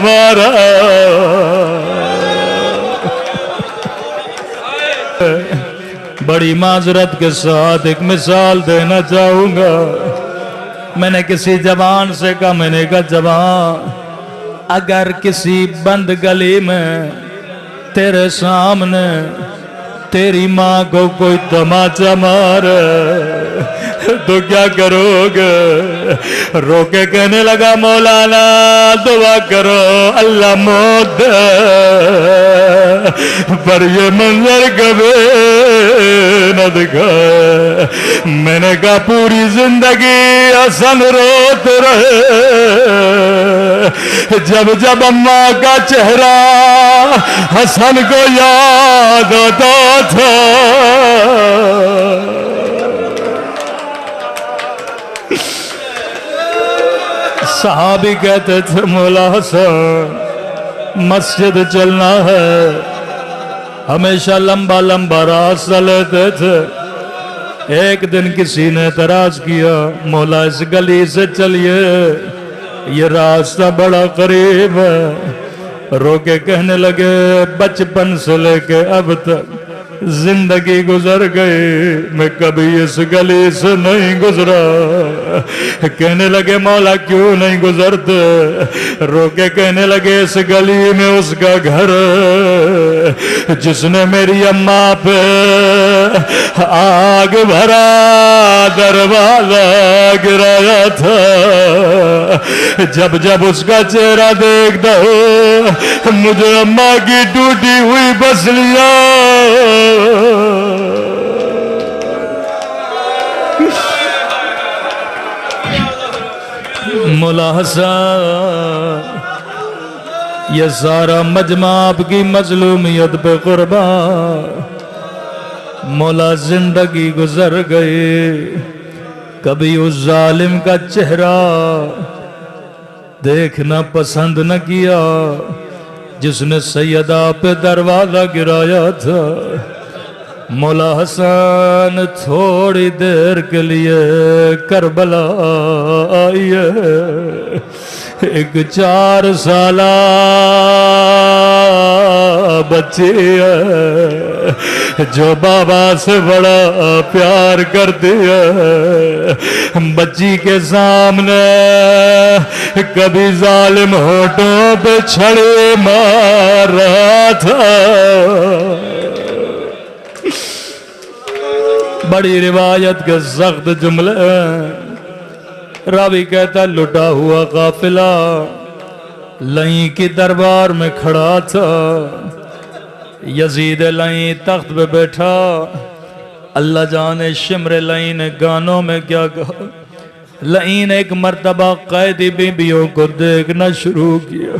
مارا، بڑی معذرت کے ساتھ ایک مثال دینا چاہوں گا۔ میں نے کسی جوان سے کہا، میں نے کہا جوان اگر کسی بند گلی میں تیرے سامنے تیری ماں کو کوئی تماچا مارے تو کیا کرو گے؟ رو کے کہنے لگا مولانا دعا کرو اللہ موت دے پر یہ منظر کبھی نہ دکھائے۔ میں نے کہا پوری زندگی حسن روتے رہے، جب جب اماں کا چہرہ حسن کو یاد آتا تھا صحابی کہتے تھے مولا حسن مسجد چلنا ہے، ہمیشہ لمبا لمبا راستہ لیتے تھے۔ ایک دن کسی نے اعتراض کیا مولا اس گلی سے چلیے یہ راستہ بڑا قریب ہے۔ رو کے کہنے لگے بچپن سے لے کے اب تک زندگی گزر گئی، میں کبھی اس گلی سے نہیں گزرا۔ کہنے لگے مولا کیوں نہیں گزرتے؟ رو کے کہنے لگے اس گلی میں اس کا گھر جس نے میری اماں پہ آگ بھرا دروازہ گرایا تھا، جب جب اس کا چہرہ دیکھتا ہو مجھے اماں کی ٹوٹی ہوئی پسلیاں مولا حسن یہ سارا مجمع آپ کی مظلومیت پہ قربان۔ مولا زندگی گزر گئی، کبھی اس ظالم کا چہرہ دیکھنا پسند نہ کیا جس نے سیدہ پہ دروازہ گرایا تھا۔ مولا حسن تھوڑی دیر کے لیے کربلا آئی ہے، ایک 4 سالہ بچی ہے جو بابا سے بڑا پیار کرتی ہے۔ بچی کے سامنے کبھی ظالم ہونٹوں پہ چھڑے مار رہا تھا۔ بڑی روایت کے سخت جملے راوی کہتا لٹا ہوا قافلہ لئیں کی دربار میں کھڑا تھا، یزید لئیں تخت پہ بیٹھا، اللہ جانے شمر لئیں نے گانوں میں کیا کہا۔ لئیں نے ایک مرتبہ قیدی بیویوں کو دیکھنا شروع کیا،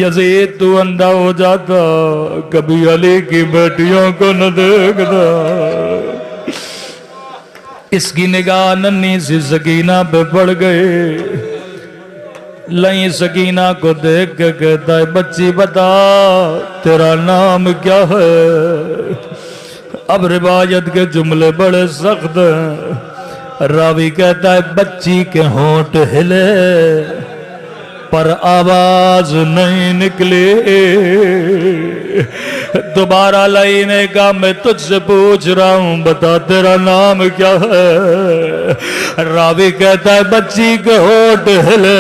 یزید تو اندھا ہو جاتا، کبھی علی کی بیٹیوں کو نہ دیکھتا۔ اس کی نگاہ ننھی سی سکینہ پہ پڑ گئی، لئیں سکینہ کو دیکھ کے کہتا ہے بچی بتا تیرا نام کیا ہے؟ اب روایت کے جملے بڑے سخت ہیں، راوی کہتا ہے بچی کے ہونٹ ہلے پر آواز نہیں نکلی۔ دوبارہ لئی نے کہا میں تجھ سے پوچھ رہا ہوں بتا تیرا نام کیا ہے؟ راوی کہتا ہے بچی کے ہونٹ ہلے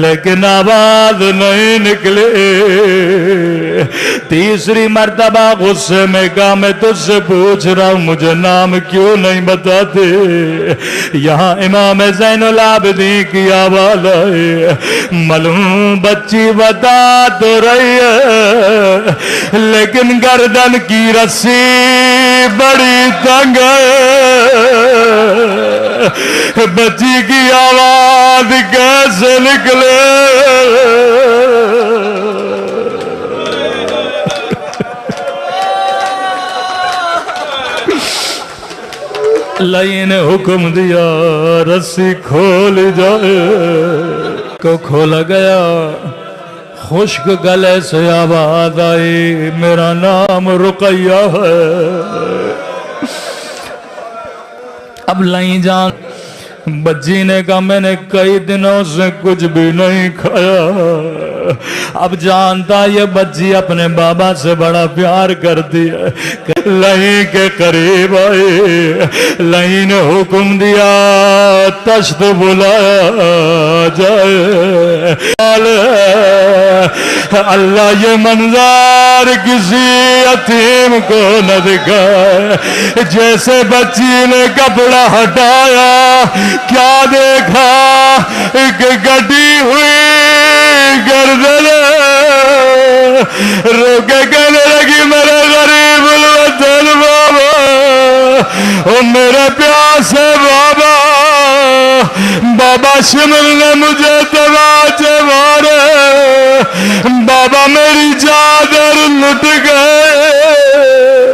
لیکن آواز نہیں نکلی۔ تیسری مرتبہ غصے میں کہا میں تجھ سے پوچھ رہا ہوں مجھے نام کیوں نہیں بتاتے؟ یہاں امام زین العابدین کی آواز آئی، معلوم بچی بتا تو رہی ہے لیکن گردن کی رسی بڑی تنگ ہے، بچی کی آواز کیسے نکلے؟ لئی نے حکم دیا رسی کھول جائے، کو کھولا گیا، خشک گلے سے آواز آئی میرا نام رقیہ ہے۔ اب لئی جان بچی نے کہا میں نے کئی دنوں سے کچھ بھی نہیں کھایا، اب جانتا یہ بچی اپنے بابا سے بڑا پیار کرتی ہے۔ لئی کے قریب آئی، لئی نے حکم دیا تشت بلایا جائے۔ اللہ یہ منظر کسی یتیم کو نہ دکھائے، جیسے بچی نے کپڑا ہٹایا کیا دیکھا ایک گڈی ہوئی گردن، رو کے کہنے لگی میرے غریب الوطن بابا، او میرے پیاسے بابا، بابا شمل نے مجھے تماچے مارے، بابا میری چادر لٹ گئے،